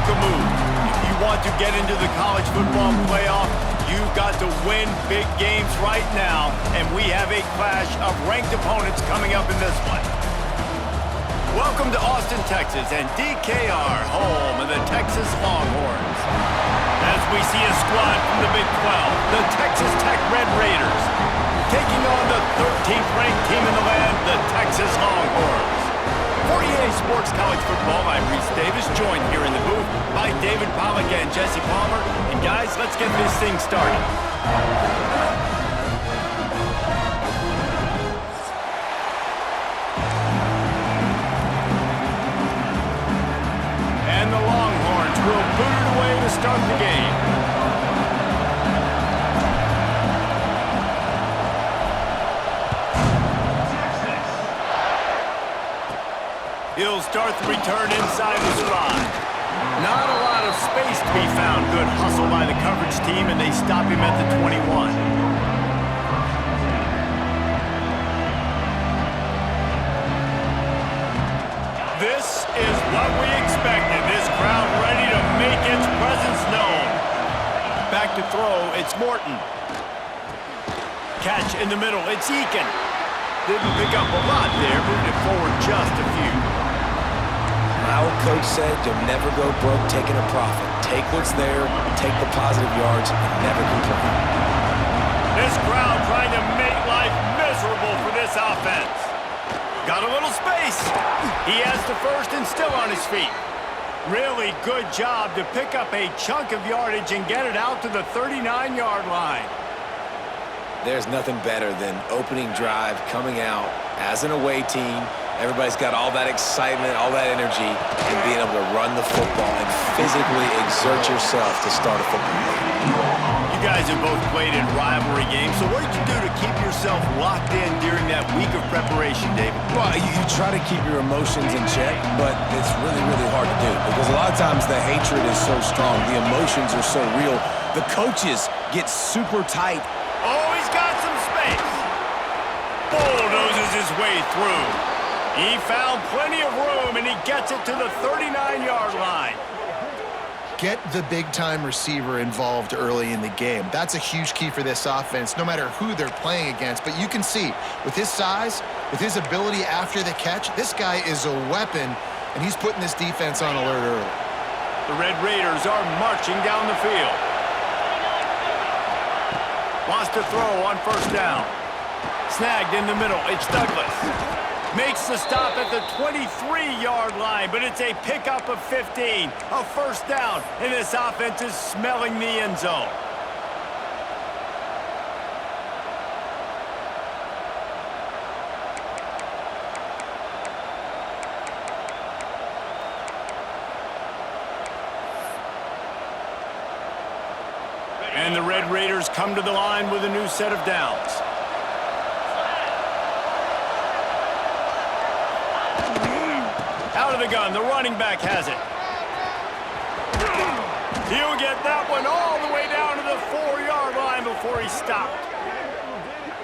make a move. If you want to get into the college football playoff, you've got to win big games right now, and we have a clash of ranked opponents coming up in this one. Welcome to Austin, Texas, and DKR, home of the Texas Longhorns. As we see a squad from the Big 12, the Texas Tech Red Raiders, taking on the 13th ranked team in the land, the Texas Longhorns. For EA Sports College Football, I'm Reese Davis, joined here in the booth by David Pollack and Jesse Palmer. And guys, let's get this thing started. And the Longhorns will boot it away to start the game. He'll start the return inside the stride. Not a lot of space to be found. Good hustle by the coverage team, and they stop him at the 21. This is what we expected. This crowd ready to make its presence known. Back to throw, it's Morton. Catch in the middle, it's Eakin. Didn't pick up a lot there, moved it forward just a few. My old coach said you'll never go broke taking a profit. Take what's there, take the positive yards, and never complain. This crowd trying to make life miserable for this offense. Got a little space. He has the first and still on his feet. Really good job to pick up a chunk of yardage and get it out to the 39-yard line. There's nothing better than opening drive, coming out as an away team. Everybody's got all that excitement, all that energy, and being able to run the football and physically exert yourself to start a football game. You guys have both played in rivalry games, so what did you do to keep yourself locked in during that week of preparation, David? Well, you try to keep your emotions in check, but it's really, really hard to do because a lot of times the hatred is so strong, the emotions are so real, the coaches get super tight. Oh, he's got some space. Bulldozes his way through. He found plenty of room, and he gets it to the 39-yard line. Get the big-time receiver involved early in the game. That's a huge key for this offense, no matter who they're playing against. But you can see, with his size, with his ability after the catch, this guy is a weapon, and he's putting this defense on alert early. The Red Raiders are marching down the field. Wants to throw on first down. Snagged in the middle. It's Douglas. Makes the stop at the 23-yard line, but it's a pickup of 15. A first down, and this offense is smelling the end zone. And the Red Raiders come to the line with a new set of downs. Out of the gun, the running back has it. He'll get that one all the way down to the 4-yard line before he stopped.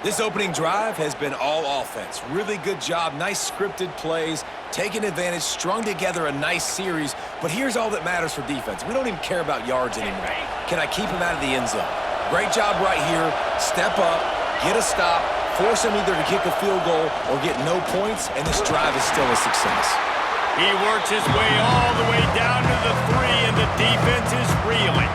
This opening drive has been all offense. Really good job, nice scripted plays, taking advantage, strung together a nice series. But here's all that matters for defense. We don't even care about yards anymore. Can I keep him out of the end zone? Great job right here. Step up, get a stop, force him either to kick a field goal or get no points, and this drive is still a success. He works his way all the way down to the 3, and the defense is reeling.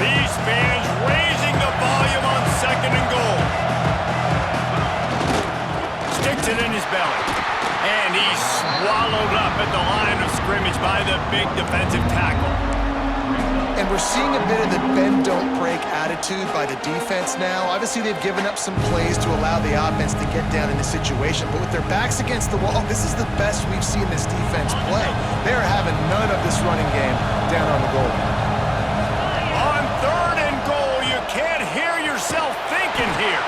These fans raising the volume on second and goal. Sticks it in his belly. And he's swallowed up at the line of scrimmage by the big defensive tackle. And we're seeing a bit of the bend-don't-break attitude by the defense now. Obviously, they've given up some plays to allow the offense to get down in the situation. But with their backs against the wall, this is the best we've seen this defense play. They are having none of this running game down on the goal line. On third and goal, you can't hear yourself thinking here.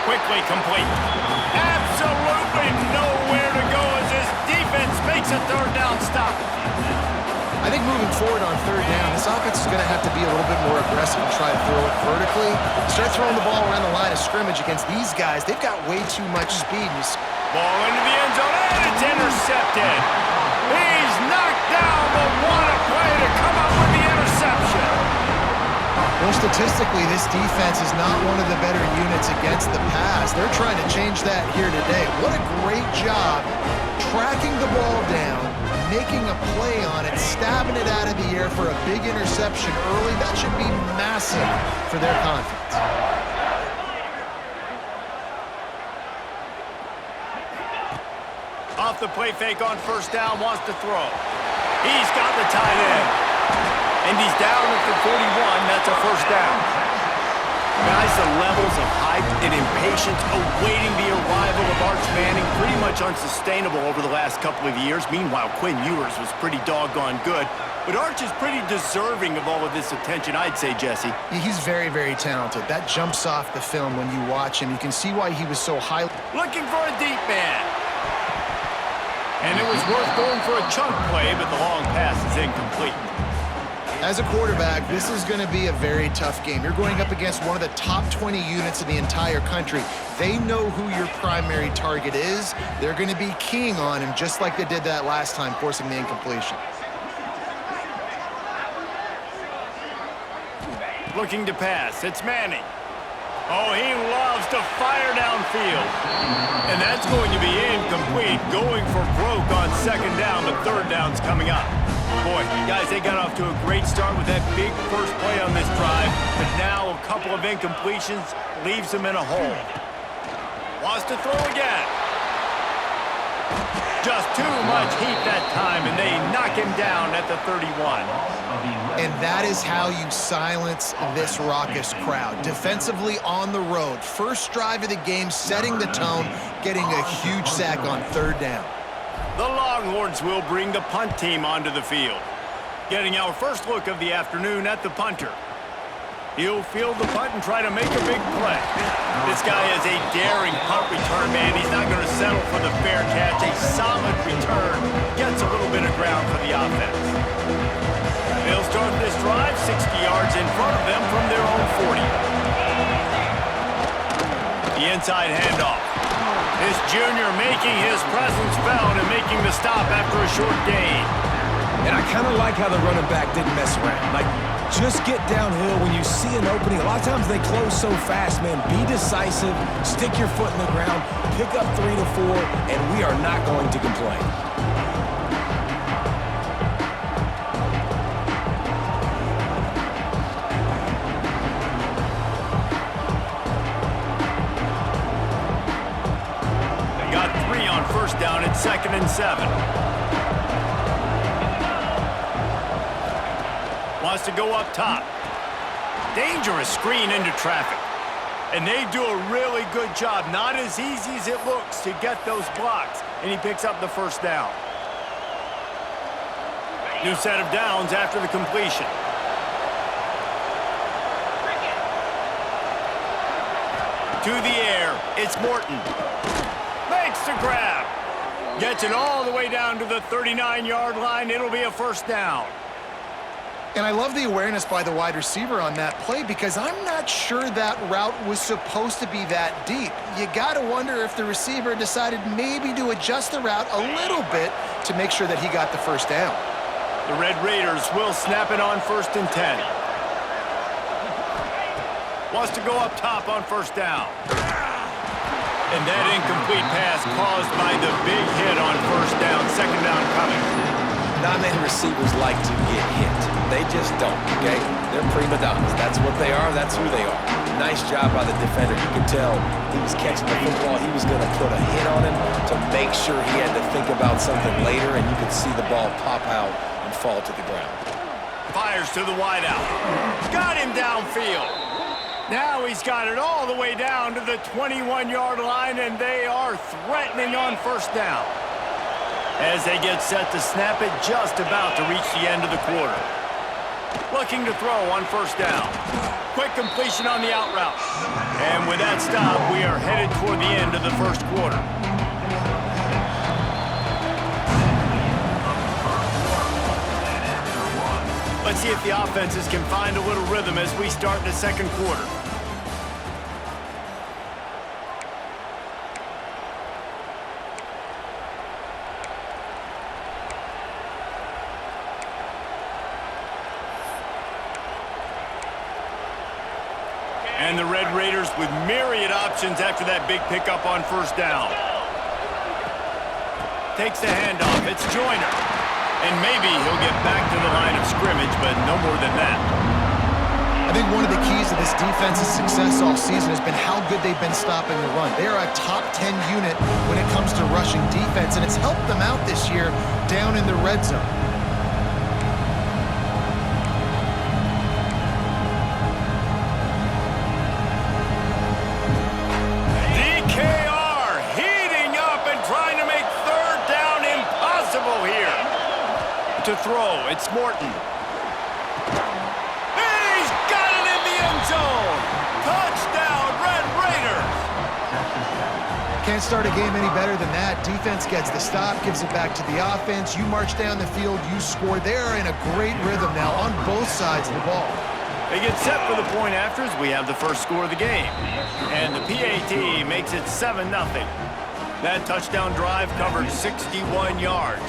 Quickly complete. Absolutely nowhere to go as this defense makes a third down stop. I think moving forward on third down, this offense is going to have to be a little bit more aggressive and try to throw it vertically. Start throwing the ball around the line of scrimmage against these guys. They've got way too much speed. Ball into the end zone, and it's intercepted. He's knocked down, but what a play to come up with the interception. Well, statistically, this defense is not one of the better units against the pass. They're trying to change that here today. What a great job tracking the ball down, making a play on it, stabbing it out of the air for a big interception early. That should be massive for their confidence. Off the play fake on first down, wants to throw. He's got the tight end. And he's down at the 41. That's a first down. Guys, the levels of hype and impatience awaiting the arrival of Arch Manning pretty much unsustainable over the last couple of years. Meanwhile, Quinn Ewers was pretty doggone good. But Arch is pretty deserving of all of this attention, I'd say, Jesse. He's very, very talented. That jumps off the film when you watch him. You can see why he was so high. Looking for a deep man. And it was worth going for a chunk play, but the long pass is incomplete. As a quarterback, this is going to be a very tough game. You're going up against one of the top 20 units in the entire country. They know who your primary target is. They're going to be keying on him just like they did that last time, forcing the incompletion. Looking to pass. It's Manning. Oh, he loves to fire downfield. And that's going to be incomplete. Going for broke on second down, but third down's coming up. Boy, guys, they got off to a great start with that big first play on this drive, but now a couple of incompletions leaves them in a hole. Wants to throw again. Just too much heat that time, and they knock him down at the 31. And that is how you silence this raucous crowd. Defensively on the road. First drive of the game, setting the tone, getting a huge sack on third down. The Longhorns will bring the punt team onto the field. Getting our first look of the afternoon at the punter. He'll field the punt and try to make a big play. This guy is a daring punt return man. He's not going to settle for the fair catch. A solid return gets a little bit of ground for the offense. They'll start this drive 60 yards in front of them from their own 40. The inside handoff. This junior making his presence felt and making the stop after a short gain. And I kind of like how the running back didn't mess around. Like, just get downhill when you see an opening. A lot of times they close so fast, man. Be decisive, stick your foot in the ground, pick up 3 to 4, and we are not going to complain. They got 3 on first down at 2nd and 7. Wants to go up top. Dangerous screen into traffic. And they do a really good job. Not as easy as it looks to get those blocks. And he picks up the first down. New set of downs after the completion. To the air. It's Morton. Makes the grab. Gets it all the way down to the 39-yard line. It'll be a first down. And I love the awareness by the wide receiver on that play because I'm not sure that route was supposed to be that deep. You got to wonder if the receiver decided maybe to adjust the route a little bit to make sure that he got the first down. The Red Raiders will snap it on 1st and 10. Wants to go up top on first down. And that incomplete pass caused by the big hit on first down. Second down coming. Not many receivers like to get hit. They just don't, okay? They're prima donnas. That's what they are. That's who they are. Nice job by the defender. You could tell he was catching the football. He was going to put a hit on him to make sure he had to think about something later, and you could see the ball pop out and fall to the ground. Fires to the wideout. Got him downfield. Now he's got it all the way down to the 21-yard line, and they are threatening on first down. As they get set to snap it, just about to reach the end of the quarter. Looking to throw on first down. Quick completion on the out route. And with that stop, we are headed toward the end of the first quarter. Let's see if the offenses can find a little rhythm as we start the second quarter. And the Red Raiders with myriad options after that big pickup on first down. Takes the handoff. It's Joyner. And maybe he'll get back to the line of scrimmage, but no more than that. I think one of the keys to this defense's success all season has been how good they've been stopping the run. They are a top 10 unit when it comes to rushing defense, and it's helped them out this year down in the red zone. To throw, it's Morton. He's got it in the end zone! Touchdown, Red Raiders! Can't start a game any better than that. Defense gets the stop, gives it back to the offense. You march down the field, you score. They're in a great rhythm now on both sides of the ball. They get set for the point afters. We have the first score of the game. And the PAT makes it 7-0. That touchdown drive covered 61 yards.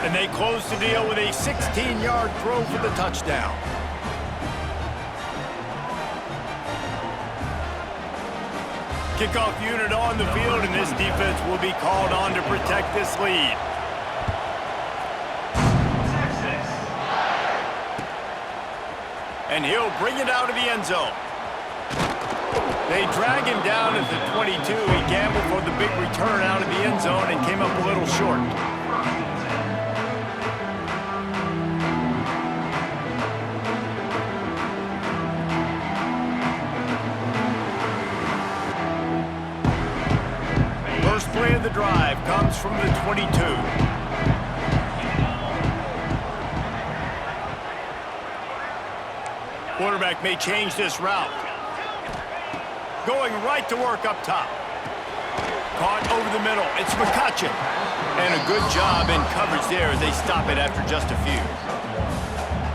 And they close the deal with a 16-yard throw for the touchdown. Kickoff unit on the field, and this defense will be called on to protect this lead. And he'll bring it out of the end zone. They drag him down at the 22. He gambled for the big return out of the end zone and came up a little short. First play of the drive comes from the 22. Quarterback may change this route. Going right to work up top. Caught over the middle. It's McCutcheon. And a good job in coverage there as they stop it after just a few.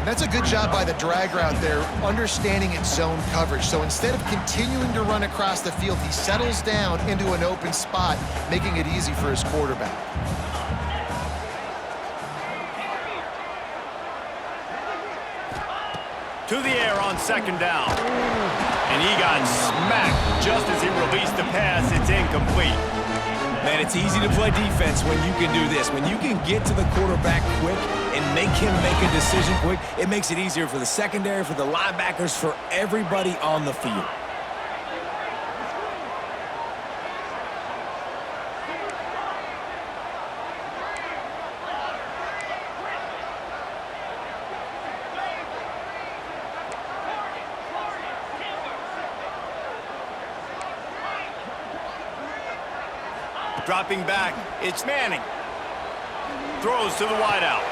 That's a good job by the drag route there, understanding its zone coverage. So instead of continuing to run across the field, he settles down into an open spot, making it easy for his quarterback. To the air on second down. And he got smacked just as he released the pass. It's incomplete. Man, it's easy to play defense when you can do this. When you can get to the quarterback quick and make him make a decision quick, it makes it easier for the secondary, for the linebackers, for everybody on the field. Dropping back, it's Manning. Throws to the wideout.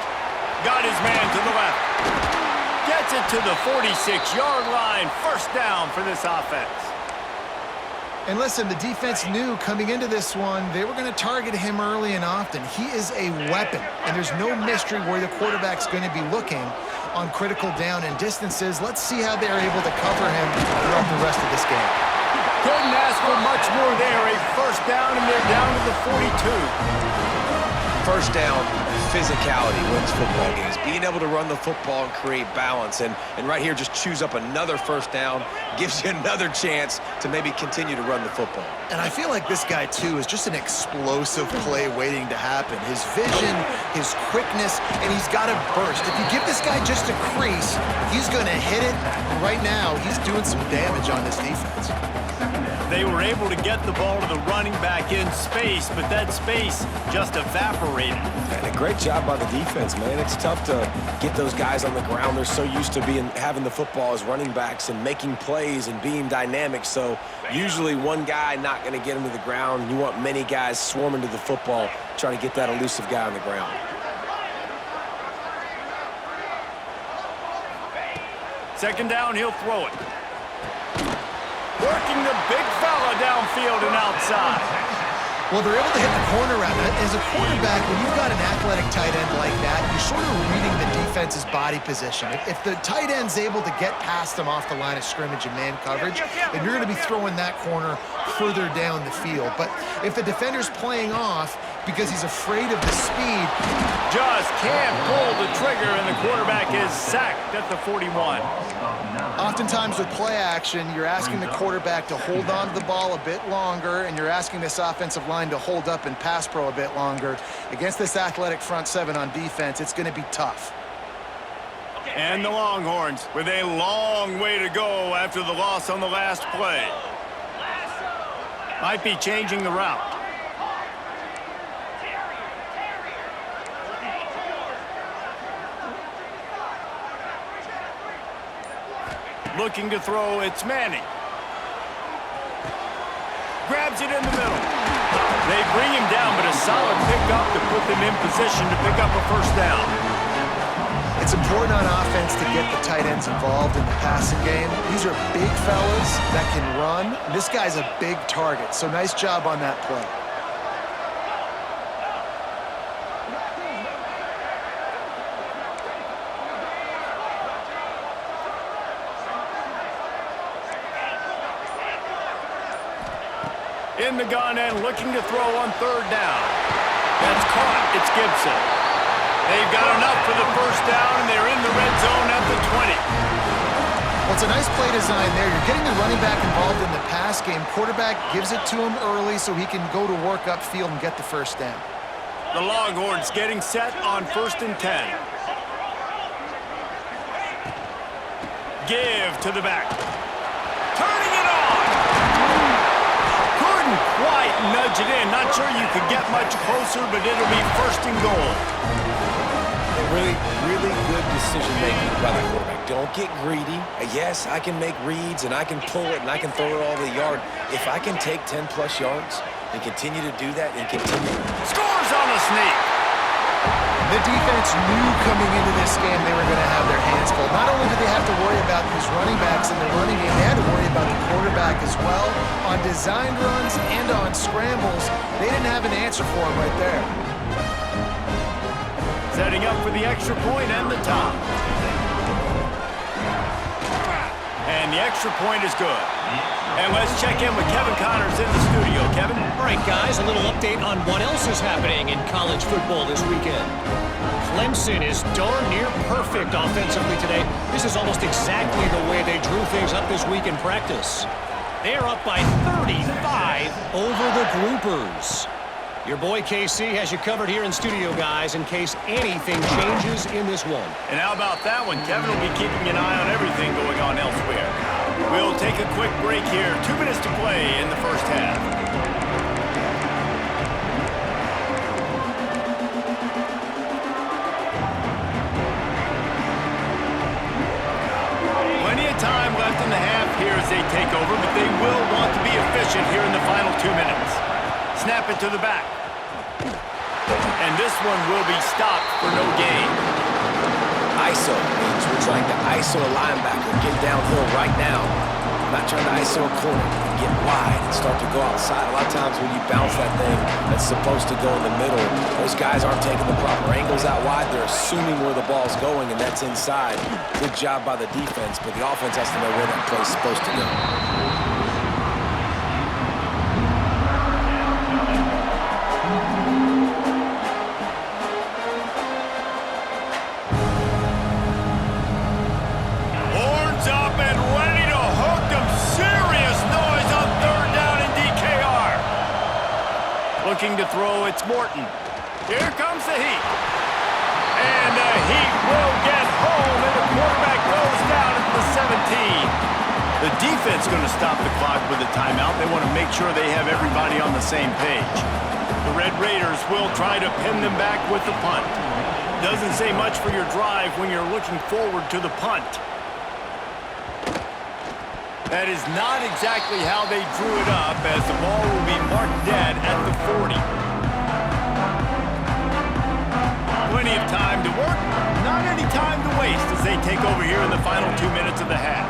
Got his man to the left. Gets it to the 46-yard line. First down for this offense. And listen, the defense knew coming into this one, they were going to target him early and often. He is a weapon, and there's no mystery where the quarterback's going to be looking on critical down and distances. Let's see how they're able to cover him throughout the rest of this game. Couldn't ask for much more there. A first down, and they're down to the 42. First down, physicality wins football games. Being able to run the football and create balance. And right here, just choose up another first down. Gives you another chance to maybe continue to run the football. And I feel like this guy, too, is just an explosive play waiting to happen. His vision, his quickness, and he's got a burst. If you give this guy just a crease, he's going to hit it. And right now, he's doing some damage on this defense. They were able to get the ball to the running back in space, but that space just evaporated. And a great job by the defense, man. It's tough to get those guys on the ground. They're so used to having the football as running backs and making plays and being dynamic. So usually one guy not going to get him to the ground. You want many guys swarming to the football, trying to get that elusive guy on the ground. Second down, he'll throw it. Working the big fella downfield and outside. Well, they're able to hit the corner route. As a quarterback, when you've got an athletic tight end like that, you're sort of reading the defense's body position. If the tight end's able to get past them off the line of scrimmage and man coverage, then you're going to be throwing that corner further down the field. But if the defender's playing off because he's afraid of the speed, just can't pull the trigger, and the quarterback is sacked at the 41. Oftentimes with play action, you're asking the quarterback to hold on to the ball a bit longer, and you're asking this offensive line to hold up and pass pro a bit longer. Against this athletic front seven on defense, it's going to be tough. And the Longhorns with a long way to go after the loss on the last play. Might be changing the route. Looking to throw, it's Manning. Grabs it in the middle. They bring him down, but a solid pickup to put them in position to pick up a first down. It's important on offense to get the tight ends involved in the passing game. These are big fellas that can run. This guy's a big target, so nice job on that play. In the gun and looking to throw on third down. That's caught. It's Gibson. They've got enough for the first down, and they're in the red zone at the 20. Well, it's a nice play design there. You're getting the running back involved in the pass game. Quarterback gives it to him early so he can go to work upfield and get the first down. The Longhorns getting set on 1st and 10. Give to the back. Turning it on. Couldn't quite nudge it in. Not sure you could get much closer, but it'll be 1st and goal. Really good decision-making by the quarterback. Don't get greedy. Yes, I can make reads, and I can pull it, and I can throw it all the yard. If I can take 10-plus yards and continue to do that and continue. Scores on the sneak. The defense knew coming into this game they were going to have their hands full. Not only did they have to worry about these running backs in the running game, they had to worry about the quarterback as well. On designed runs and on scrambles, they didn't have an answer for him right there. Setting up for the extra point and the top. And the extra point is good. And let's check in with Kevin Connors in the studio. Kevin? All right, guys, a little update on what else is happening in college football this weekend. Clemson is darn near perfect offensively today. This is almost exactly the way they drew things up this week in practice. They're up by 35 over the Groupers. Your boy KC has you covered here in studio, guys, in case anything changes in this one. And how about that one? Kevin will be keeping an eye on everything going on elsewhere. We'll take a quick break here. 2 minutes to play in the first half. Plenty of time left in the half here as they take over, but they will want to be efficient here in the final 2 minutes. Snap it to the back. And this one will be stopped for no gain. ISO means we're trying to ISO a linebacker, get downhill right now. We're not trying to ISO a corner, get wide and start to go outside. A lot of times when you bounce that thing that's supposed to go in the middle, those guys aren't taking the proper angles out wide. They're assuming where the ball's going, and that's inside. Good job by the defense, but the offense has to know where that play's supposed to go. Looking to throw, it's Morton. Here comes the heat. And the heat will get home, and the quarterback goes down at the 17. The defense going to stop the clock with a timeout. They want to make sure they have everybody on the same page. The Red Raiders will try to pin them back with the punt. Doesn't say much for your drive when you're looking forward to the punt. That is not exactly how they drew it up, as the ball will be marked dead at the 40. Plenty of time to work, not any time to waste as they take over here in the final 2 minutes of the half.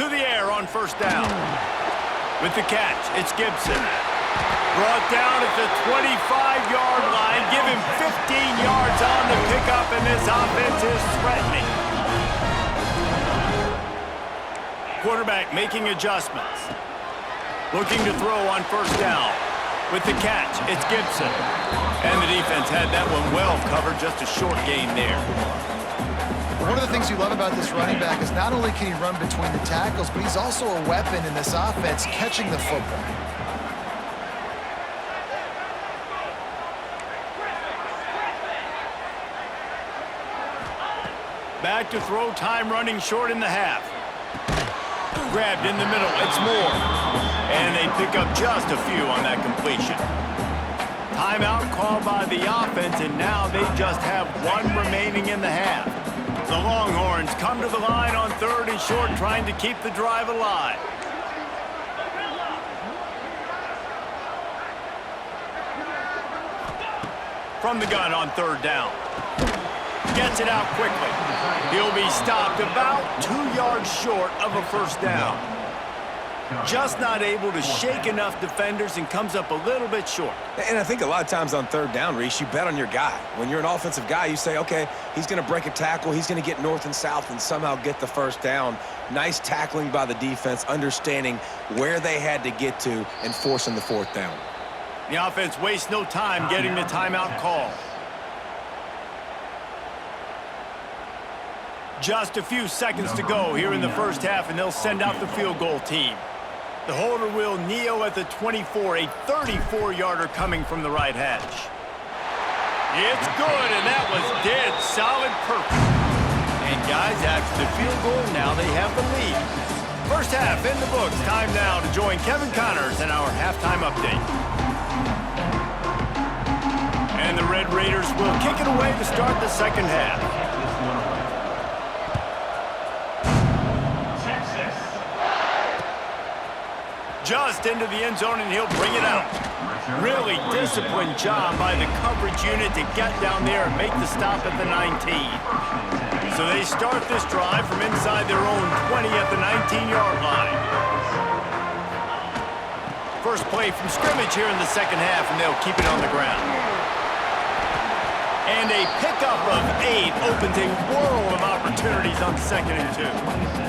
To the air on first down. With the catch, it's Gibson. Brought down at the 25-yard line. Give him 15 yards on the pickup, and this offense is threatening. Quarterback making adjustments. Looking to throw on first down. With the catch, it's Gibson. And the defense had that one well covered, just a short gain there. One of the things you love about this running back is not only can he run between the tackles, but he's also a weapon in this offense catching the football. Back to throw, time running short in the half. Grabbed in the middle, it's Moore. And they pick up just a few on that completion. Timeout called by the offense, and now they just have one remaining in the half. The Longhorns come to the line on third and short, trying to keep the drive alive. From the gun on third down. Gets it out quickly. He'll be stopped about 2 yards short of a first down. Just not able to shake enough defenders and comes up a little bit short. And I think a lot of times on third down, Reese, you bet on your guy. When you're an offensive guy, you say, okay, he's going to break a tackle, he's going to get north and south and somehow get the first down. Nice tackling by the defense, understanding where they had to get to and forcing the fourth down. The offense wastes no time getting the timeout call. Just a few seconds to go here in the first half, and they'll send out the field goal team. The holder will kneel at the 24, a 34-yarder coming from the right hash. It's good, and that was dead solid perfect. And guys, after the field goal, now they have the lead. First half in the books. Time now to join Kevin Connors in our halftime update. And the Red Raiders will kick it away to start the second half. Just into the end zone, and he'll bring it out. Really disciplined job by the coverage unit to get down there and make the stop at the 19. So they start this drive from inside their own 20 at the 19-yard line. First play from scrimmage here in the second half, and they'll keep it on the ground. And a pickup of 8 opens a world of opportunities on 2nd and 2.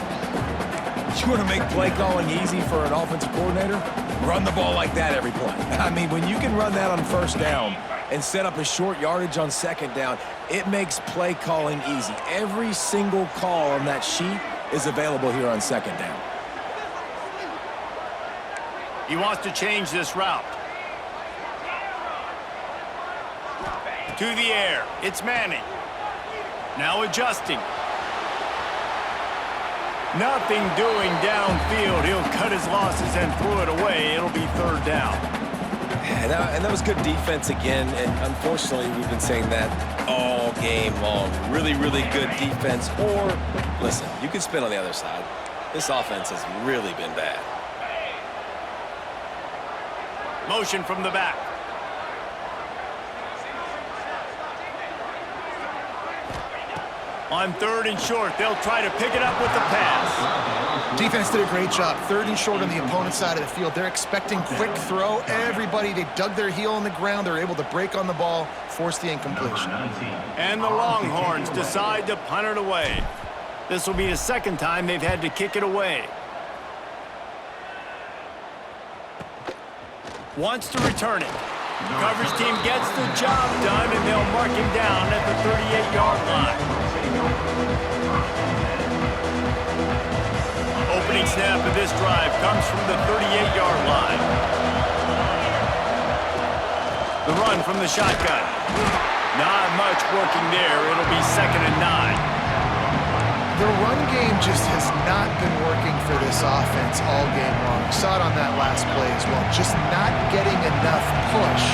You want to make play calling easy for an offensive coordinator? Run the ball like that every play. I mean, when you can run that on first down and set up a short yardage on second down, it makes play calling easy. Every single call on that sheet is available here on second down. He wants to change this route. To the air, it's Manning. Now adjusting. Nothing doing downfield. He'll cut his losses and throw it away. It'll be third down. And that was good defense again. And unfortunately, we've been saying that all game long. Really, really good defense. Or, listen, you can spin on the other side. This offense has really been bad. Motion from the back. On third and short, they'll try to pick it up with the pass. Defense did a great job. Third and short on the opponent's side of the field. They're expecting quick throw. Everybody, they dug their heel on the ground. They're able to break on the ball, force the incompletion. And the Longhorns decide to punt it away. This will be the second time they've had to kick it away. Wants to return it. Coverage team gets the job done, and they'll mark him down at the 38-yard line. Opening snap of this drive comes from the 38-yard line. The run from the shotgun. Not much working there. It'll be 2nd and 9. The run game just has not been working for this offense all game long. We saw it on that last play as well. Just not getting enough push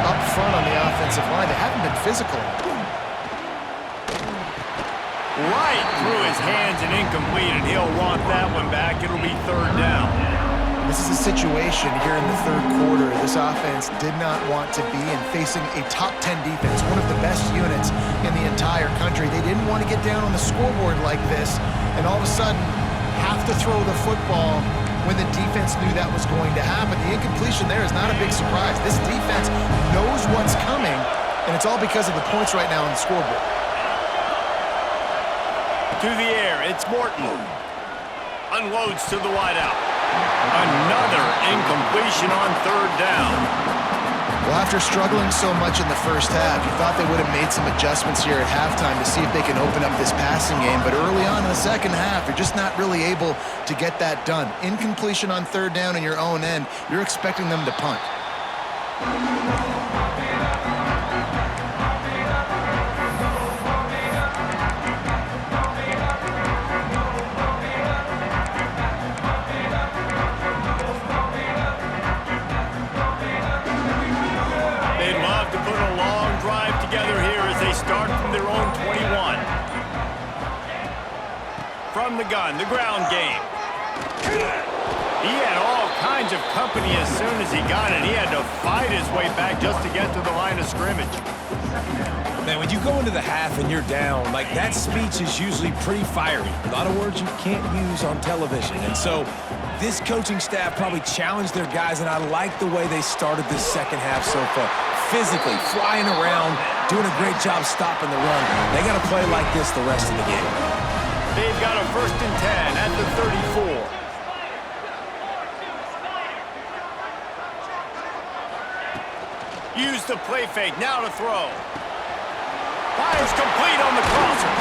up front on the offensive line. They haven't been physical. Right through his hands and incomplete, and he'll want that one back. It'll be third down. This is a situation here in the third quarter this offense did not want to be in, facing a top 10 defense, one of the best units in the entire country. They didn't want to get down on the scoreboard like this, and all of a sudden have to throw the football when the defense knew that was going to happen. The incompletion there is not a big surprise. This defense knows what's coming, and it's all because of the points right now on the scoreboard. To the air, it's Morton. Unloads to the wideout. Another incompletion on third down. Well, after struggling so much in the first half, you thought they would have made some adjustments here at halftime to see if they can open up this passing game. But early on in the second half, you're just not really able to get that done. Incompletion on third down in your own end, you're expecting them to punt. Start from their own 21. From the gun, the ground game. He had all kinds of company as soon as he got it. He had to fight his way back just to get to the line of scrimmage. Man, when you go into the half and you're down, like that speech is usually pretty fiery. A lot of words you can't use on television. And so this coaching staff probably challenged their guys, and I like the way they started this second half so far. Physically, flying around, doing a great job stopping the run. They got to play like this the rest of the game. They've got a 1st and 10 at the 34. Use the play fake, now to throw. Fires complete on the crosser.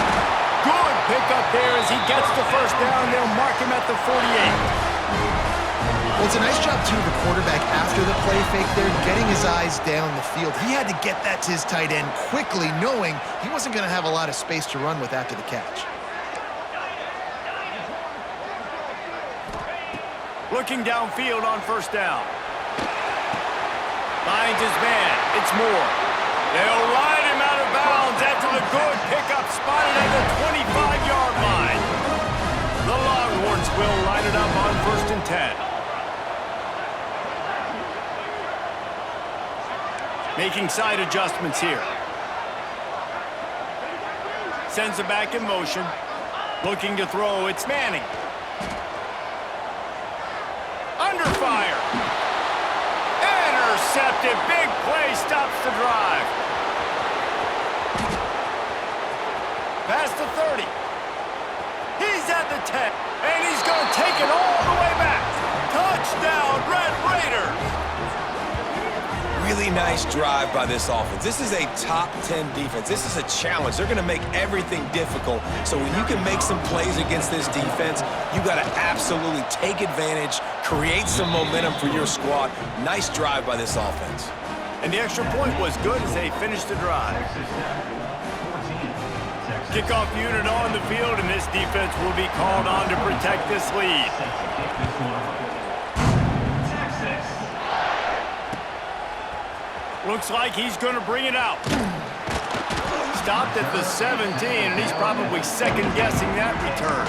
Good pickup there as he gets the first down. They'll mark him at the 48. Well, it's a nice job, too, of the quarterback after the play fake there, getting his eyes down the field. He had to get that to his tight end quickly, knowing he wasn't going to have a lot of space to run with after the catch. Looking downfield on first down. Finds his man. It's Moore. They'll ride him out of bounds after the good pickup spotted at the 25-yard line. The Longhorns will line it up on 1st and 10. Making side adjustments here. Sends it back in motion. Looking to throw, it's Manning. Under fire. Intercepted. Big play stops the drive. Past the 30. He's at the 10. And he's going to take it all the way back. Touchdown, Red Raiders. Really nice drive by this offense. This is a top 10 defense. This is a challenge. They're going to make everything difficult. So when you can make some plays against this defense, you got to absolutely take advantage, create some momentum for your squad. Nice drive by this offense. And the extra point was good as they finished the drive. Kickoff unit on the field, and this defense will be called on to protect this lead. Looks like he's going to bring it out. Stopped at the 17, and he's probably second-guessing that return.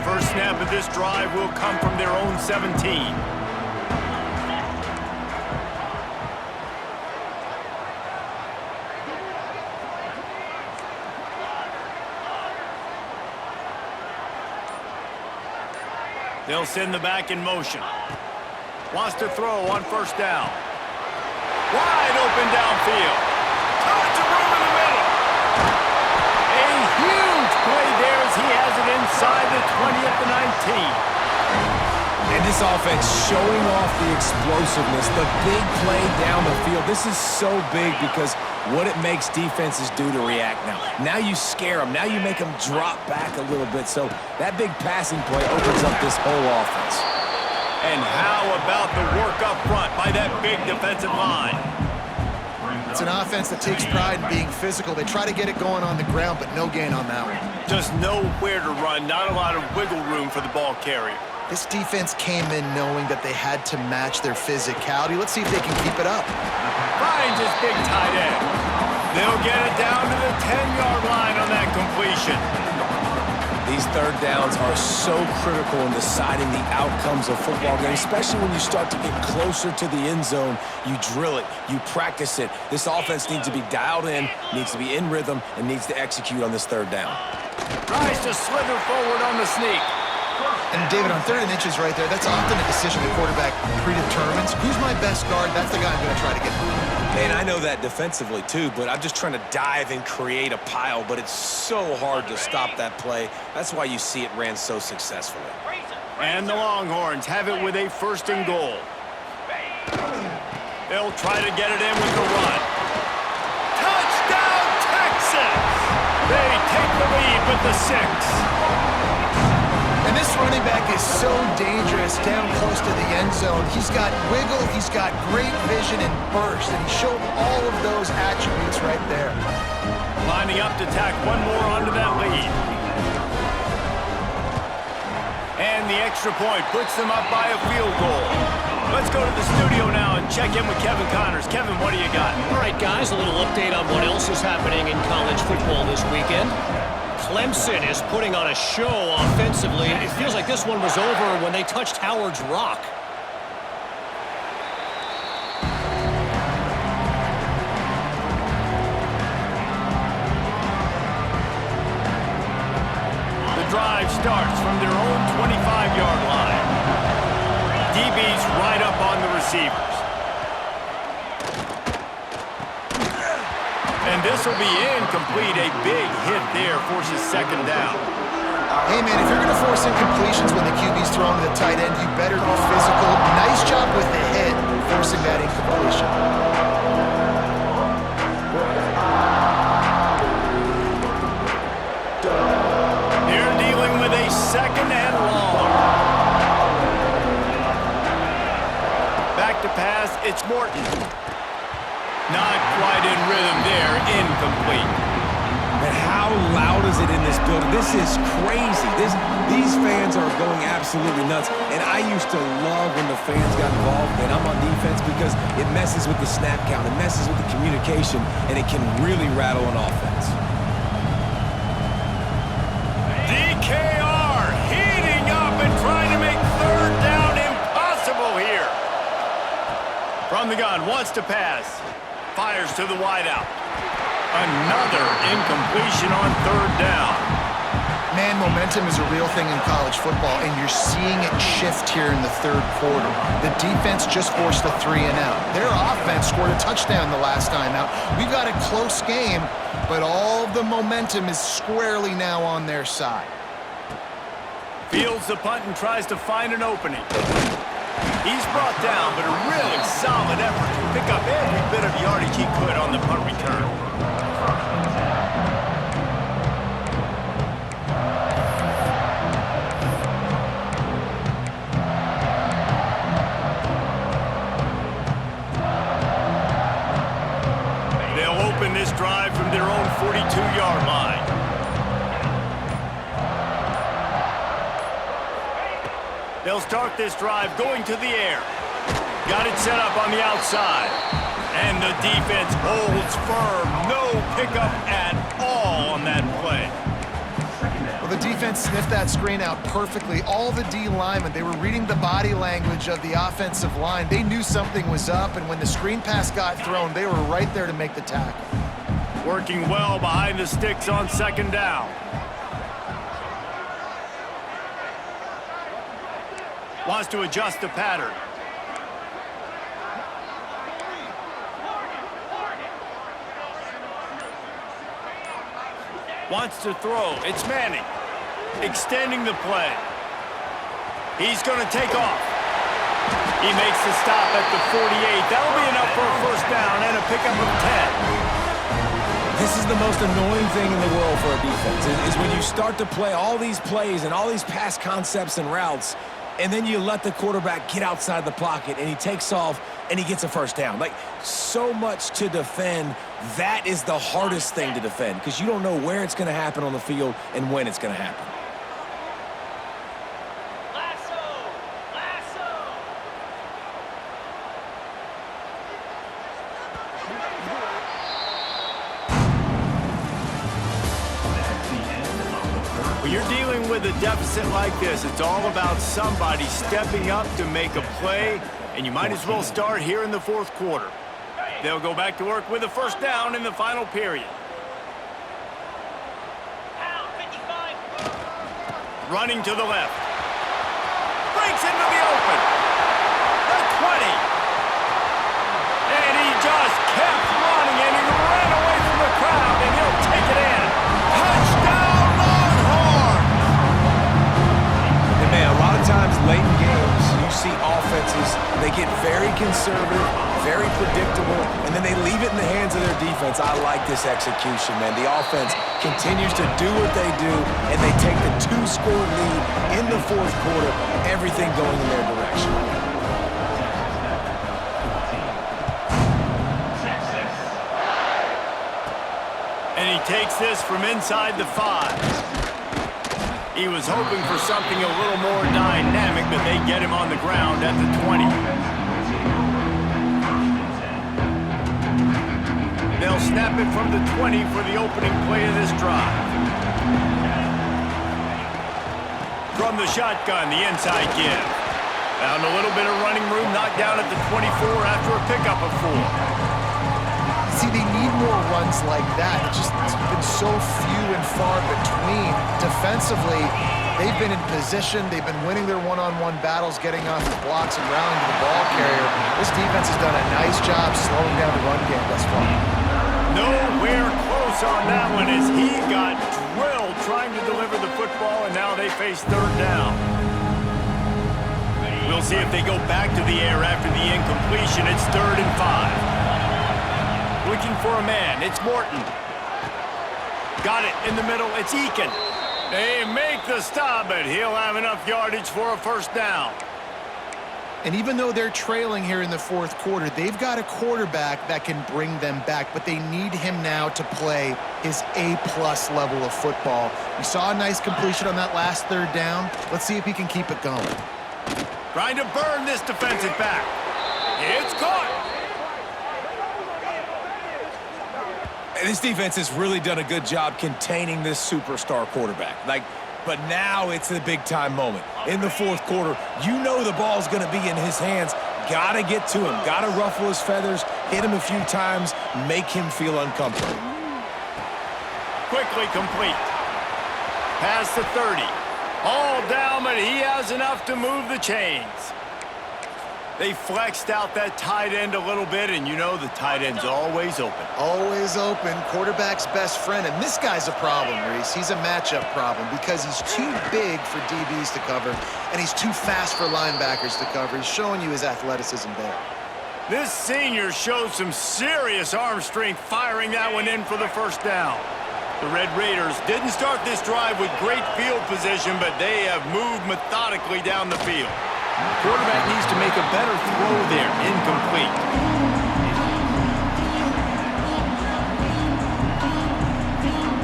First snap of this drive will come from their own 17. They'll send the back in motion. Wants to throw on first down. Wide open downfield. Tons of room in the middle. A huge play there as he has it inside the 20 at the 19. And this offense showing off the explosiveness, the big play down the field. This is so big because what it makes defenses do to react now. Now you scare them. Now you make them drop back a little bit. So that big passing play opens up this whole offense. And how about the work up front by that big defensive line? It's an offense that takes pride in being physical. They try to get it going on the ground, but no gain on that one. Just nowhere to run. Not a lot of wiggle room for the ball carrier. This defense came in knowing that they had to match their physicality. Let's see if they can keep it up. Finds his big tight end. They'll get it down to the 10-yard line on that completion. The These third downs are so critical in deciding the outcomes of football games, especially when you start to get closer to the end zone. You drill it, you practice it. This offense needs to be dialed in, needs to be in rhythm, and needs to execute on this third down. Tries to slither forward on the sneak. And David, on 3rd and inches right there, that's often a decision the quarterback predetermines. Who's my best guard? That's the guy I'm going to try to get through. And I know that defensively too, but I'm just trying to dive and create a pile, but it's so hard to stop that play. That's why you see it ran so successfully. And the Longhorns have it with a 1st and goal. They'll try to get it in with the run. Touchdown, Texas! They take the lead with the 6. And this running back is so dangerous down close to the end zone. He's got wiggle, he's got great vision and burst, and he showed all of those attributes right there. Lining up to tack one more onto that lead. And the extra point puts them up by a field goal. Let's go to the studio now and check in with Kevin Connors. Kevin, what do you got? All right, guys, a little update on what else is happening in college football this weekend. Clemson is putting on a show offensively. It feels like this one was over when they touched Howard's Rock. The drive starts from their own 25-yard line. DB's right up on the receivers. And this will be incomplete. A big hit there forces 2nd down. Hey, man, if you're going to force incompletions when the QB's thrown to the tight end, you better be physical. Nice job with the hit, forcing that incompletion. They're dealing with a 2nd and long. Back to pass, it's Morton. Not quite in rhythm there, incomplete. And how loud is it in this building? This is crazy. These fans are going absolutely nuts. And I used to love when the fans got involved, and I'm on defense because it messes with the snap count, it messes with the communication, and it can really rattle an offense. DKR heating up and trying to make 3rd down impossible here. From the gun, wants to pass. Fires to the wideout. Another incompletion on 3rd down. Man, momentum is a real thing in college football, and you're seeing it shift here in the 3rd quarter. The defense just forced a 3-and-out. Their offense scored a touchdown the last time out. We've got a close game, but all of the momentum is squarely now on their side. Fields the punt and tries to find an opening. He's brought down, but a really solid effort to pick up every bit of yardage he could on the punt return. They'll open this drive from their own 42-yard line. They'll start this drive going to the air. Got it set up on the outside. And the defense holds firm. No pickup at all on that play. Well, the defense sniffed that screen out perfectly. All the D linemen, they were reading the body language of the offensive line. They knew something was up, and when the screen pass got thrown, they were right there to make the tackle. Working well behind the sticks on 2nd down. Wants to adjust the pattern. Wants to throw. It's Manning. Extending the play. He's going to take off. He makes the stop at the 48. That'll be enough for a 1st down and a pickup of 10. This is the most annoying thing in the world for a defense, is when you start to play all these plays and all these pass concepts and routes, and then you let the quarterback get outside the pocket, and he takes off, and he gets a 1st down. Like, so much to defend. That is the hardest thing to defend because you don't know where it's going to happen on the field and when it's going to happen. We you're dealing with a deficit like this, it's all about somebody stepping up to make a play, and you might as well start here in the fourth quarter. They'll go back to work with a first down in the final period. Running to the left. Breaks into the open. The 20. And he just kept running, and he ran away from the crowd, and he'll take it in. Touchdown, Longhorns! And man, a lot of times late in games, you see offenses, they get very conservative, very predictable, and then they leave it in the hands of their defense. I like this execution, man. The offense continues to do what they do, and they take the 2-score lead in the fourth quarter, everything going in their direction. And he takes this from inside the 5. He was hoping for something a little more dynamic, but they get him on the ground at the 20. They'll snap it from the 20 for the opening play of this drive. From the shotgun, the inside give. Found a little bit of running room, knocked down at the 24 after a pickup of 4. See, they need more runs like that. It's been so few and far between. Defensively, they've been in position. They've been winning their one-on-one battles, getting off the blocks and rallying to the ball carrier. This defense has done a nice job slowing down the run game thus far. Nowhere close on that one as he got drilled trying to deliver the football, and now they face third down. We'll see if they go back to the air after the incompletion. It's 3rd and 5. Looking for a man. It's Morton. Got it in the middle. It's Eakin. They make the stop, but he'll have enough yardage for a first down. And even though they're trailing here in the fourth quarter, they've got a quarterback that can bring them back, but they need him now to play his A-plus level of football. We saw a nice completion on that last 3rd down. Let's see if he can keep it going. Trying to burn this defensive back. It's caught. And this defense has really done a good job containing this superstar quarterback. But now it's the big-time moment. In the fourth quarter, you know the ball's going to be in his hands. Got to get to him. Got to ruffle his feathers, hit him a few times, make him feel uncomfortable. Quickly complete. Past the 30. All down, but he has enough to move the chains. They flexed out that tight end a little bit, and you know the tight end's always open. Always open, quarterback's best friend. And this guy's a problem, Reese. He's a matchup problem because he's too big for DBs to cover, and he's too fast for linebackers to cover. He's showing you his athleticism there. This senior shows some serious arm strength firing that one in for the first down. The Red Raiders didn't start this drive with great field position, but they have moved methodically down the field. Quarterback needs to make a better throw there. Incomplete.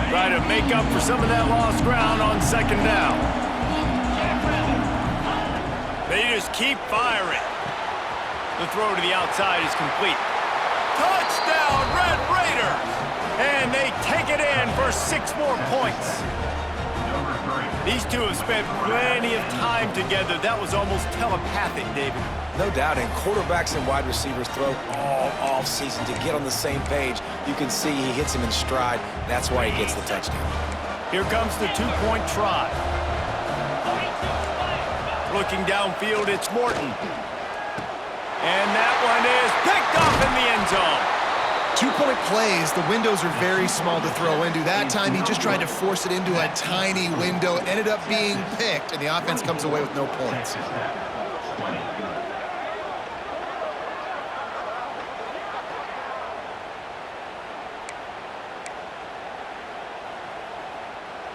Try to make up for some of that lost ground on 2nd down. They just keep firing. The throw to the outside is complete. Touchdown, Red Raiders! And they take it in for 6 more points. These two have spent plenty of time together. That was almost telepathic, David. No doubt, and quarterbacks and wide receivers throw all offseason to get on the same page. You can see he hits him in stride. That's why he gets the touchdown. Here comes the 2-point try. Looking downfield, it's Morton. And that one is picked off in the end zone. 2-point plays, the windows are very small to throw into. That time, he just tried to force it into a tiny window, ended up being picked, and the offense comes away with no points.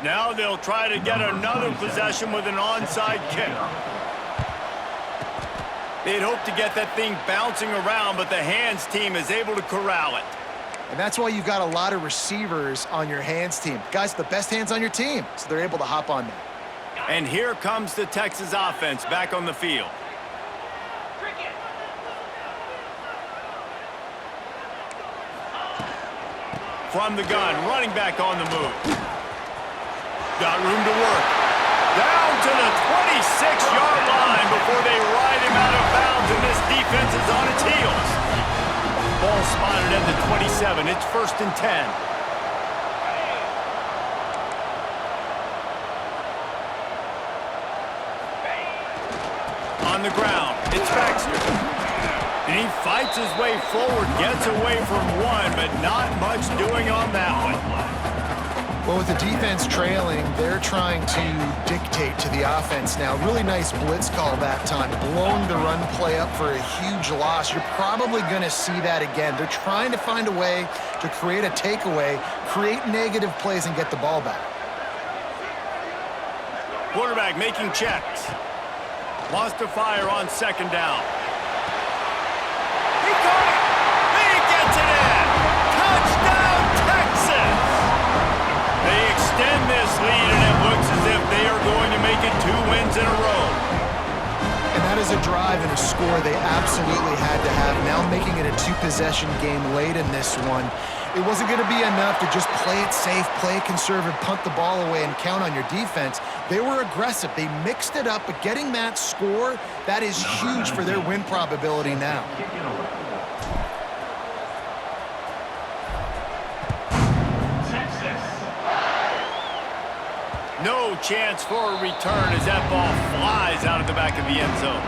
Now they'll try to get another possession with an onside kick. They'd hope to get that thing bouncing around, but the hands team is able to corral it. And that's why you've got a lot of receivers on your hands team. Guys, the best hands on your team, so they're able to hop on that. And here comes the Texas offense back on the field. From the gun, running back on the move. Got room to work. Down to the 26-yard line before they ride him out of bounds, and this defense is on its heels. Ball spotted at the 27. It's 1st and 10. On the ground, it's Baxter. And he fights his way forward, gets away from one, but not much doing on that one. Well, with the defense trailing, they're trying to dictate to the offense now. Really nice blitz call that time, blowing the run play up for a huge loss. You're probably going to see that again. They're trying to find a way to create a takeaway, create negative plays, and get the ball back. Quarterback making checks. Wants to fire on 2nd down. He caught it! He gets it in! Touchdown, Texas! They extend this lead, and it looks as if they are going to make it 2 wins in a row. And that is a drive and a score they absolutely had to have. Now making it a 2-possession game late in this one. It wasn't going to be enough to just play it safe, play it conservative, punt the ball away, and count on your defense. They were aggressive. They mixed it up, but getting that score, that is huge for their win probability now. No chance for a return as that ball flies out of the back of the end zone.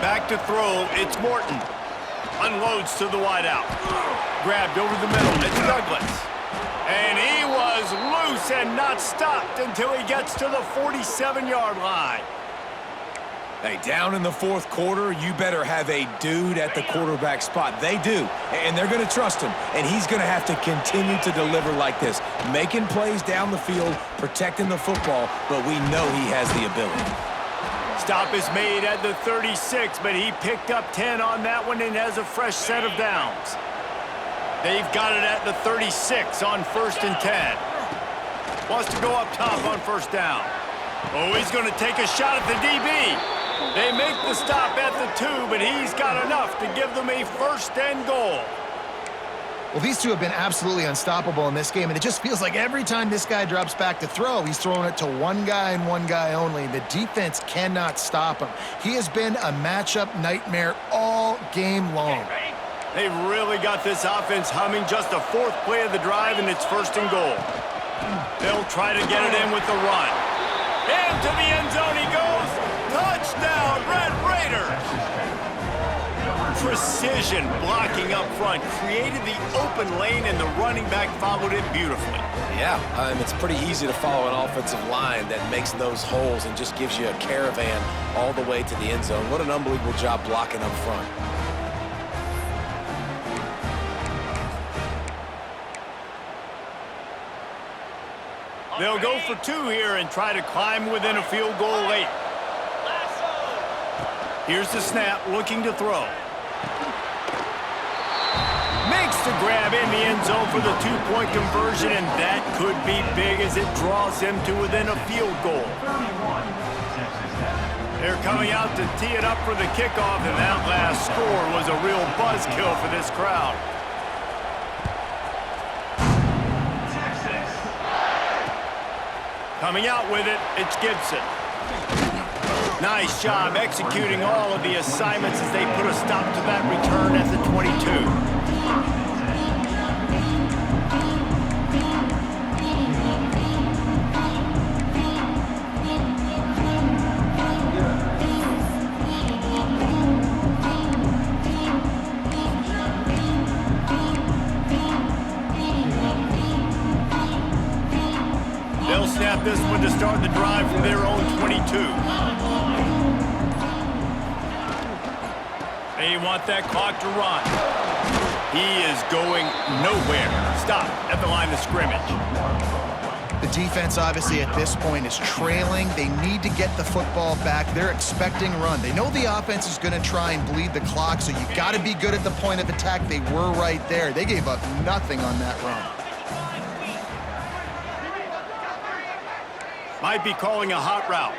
Back to throw, it's Morton. Unloads to the wideout. Grabbed over the middle, it's Douglas. And he was loose and not stopped until he gets to the 47-yard line. Hey, down in the 4th quarter, you better have a dude at the quarterback spot. They do, and they're going to trust him. And he's going to have to continue to deliver like this, making plays down the field, protecting the football, but we know he has the ability. Stop is made at the 36, but he picked up 10 on that one and has a fresh set of downs. They've got it at the 36 on 1st and 10. Wants to go up top on 1st down. Oh, he's going to take a shot at the DB. They make the stop at the 2, but he's got enough to give them a 1st and goal. Well, these two have been absolutely unstoppable in this game, and it just feels like every time this guy drops back to throw, he's throwing it to one guy and one guy only. The defense cannot stop him. He has been a matchup nightmare all game long. They've really got this offense humming. Just the 4th play of the drive, and it's 1st and goal. They'll try to get it in with the run. Into the end zone he goes. Touchdown, Red Raiders! Precision blocking up front created the open lane, and the running back followed it beautifully. Yeah, it's pretty easy to follow an offensive line that makes those holes and just gives you a caravan all the way to the end zone. What an unbelievable job blocking up front. They'll go for 2 here and try to climb within a field goal late. Here's the snap, looking to throw. Makes the grab in the end zone for the 2-point conversion, and that could be big as it draws him to within a field goal. They're coming out to tee it up for the kickoff, and that last score was a real buzzkill for this crowd. Coming out with it, it's Gibson. Nice job executing all of the assignments as they put a stop to that return at the 22. They'll snap this one to start the drive from their own 22. They want that clock to run. He is going nowhere. Stop at the line of scrimmage. The defense, obviously, at this point is trailing. They need to get the football back. They're expecting run. They know the offense is going to try and bleed the clock, so you got to be good at the point of attack. They were right there. They gave up nothing on that run. Might be calling a hot route.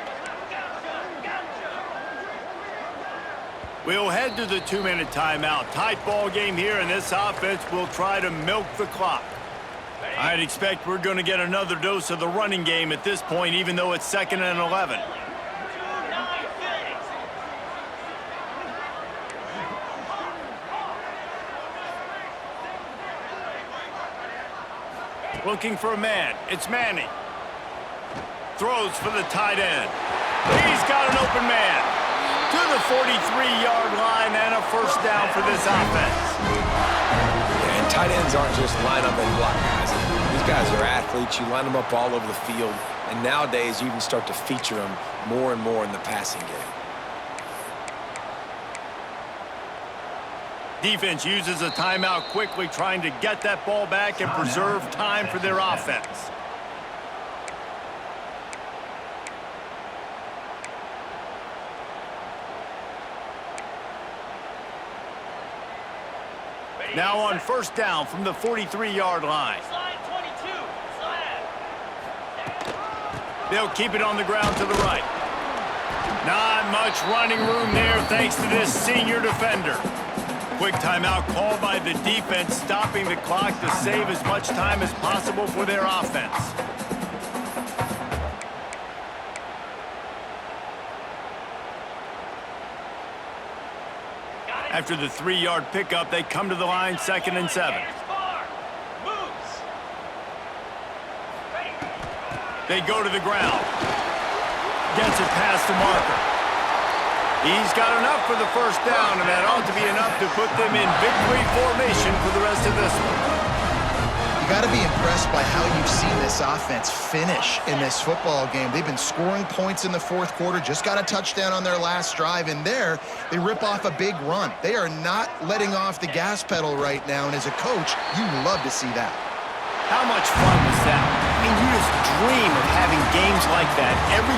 We'll head to the 2-minute timeout. Tight ball game here, and this offense will try to milk the clock. I'd expect we're going to get another dose of the running game at this point, even though it's 2nd and 11. Looking for a man. It's Manning. Throws for the tight end. He's got an open man. To the 43-yard line and a first down for this offense. Yeah, and tight ends aren't just line up and block guys. These guys are athletes. You line them up all over the field. And nowadays, you can start to feature them more and more in the passing game. Defense uses a timeout quickly, trying to get that ball back and preserve time for their offense. Now on first down from the 43-yard line. They'll keep it on the ground to the right. Not much running room there thanks to this senior defender. Quick timeout called by the defense, stopping the clock to save as much time as possible for their offense. After the 3-yard pickup, they come to the line, 2nd and 7. They go to the ground. Gets it past the marker. He's got enough for the first down, and that ought to be enough to put them in victory formation for the rest of this one. You got to be impressed by how you've seen this offense finish in this football game. They've been scoring points in the fourth quarter, just got a touchdown on their last drive, and there they rip off a big run. They are not letting off the gas pedal right now, and as a coach, you love to see that. How much fun was that? I mean, you just dream of having games like that every